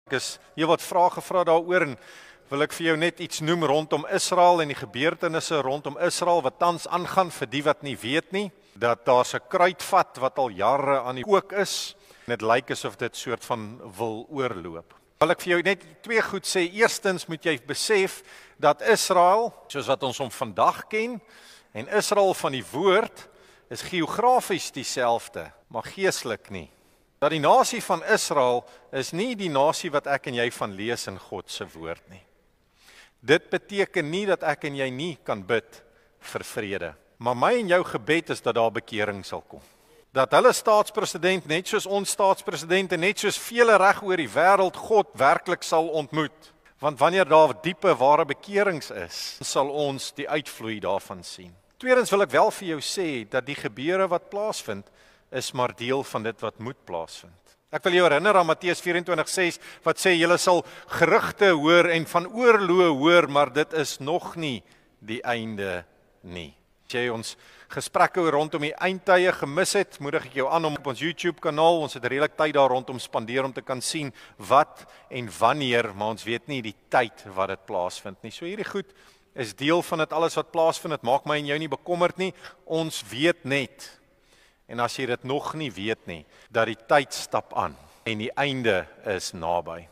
Ek is hier wat vrae gevra daaroor en wil ek vir jou net iets noem rondom Israel en die gebeurtenisse rondom Israel wat tans aangaan vir die wat nie weet nie, dat daar's 'n kruitvat wat al jare aan die kook is en dit lyk asof dit soort van wil oorloop. Wil ek vir jou net twee goed sê. Eerstens moet jy besef dat Israel, soos wat ons hom vandag ken, en Israel van die woord is geografies dieselfde, maar geestelik nie. Dat die nasie van Israel is nie die nasie wat ek en jy van lees in God se woord nie. Dit beteken nie dat ek en jy nie kan bid vir vrede. Maar my en jou gebed is dat daar bekering sal kom. Dat hulle staatspresident, net soos ons staatspresident en net soos vele reg oor die wêreld God werklik sal ontmoet. Want wanneer daar diepe ware bekerings is, sal ons die uitvloei daarvan sien. Tweedens wil ek wel vir jou sê dat die gebeure wat plaasvind is maar deel van dit wat moet plaasvind. Ek wil jou herinner aan Matteus 24:6 wat sê julle sal gerugte hoor en van oorloë hoor, maar dit is nog nie die einde nie. As jy ons gesprekke rondom die eindtye gemis het, moedig ek jou aan om op ons YouTube kanaal, ons het redelik tyd daar rondom spandeer om te kan sien wat en wanneer, maar ons weet nie die tyd wat dit plaasvind nie. So hierdie goed is deel van dit alles wat plaasvind. Dit maak my en jou nie bekommerd nie. Ons weet net. En as jy dit nog nie weet nie, dat die tyd stap aan en die einde is naby.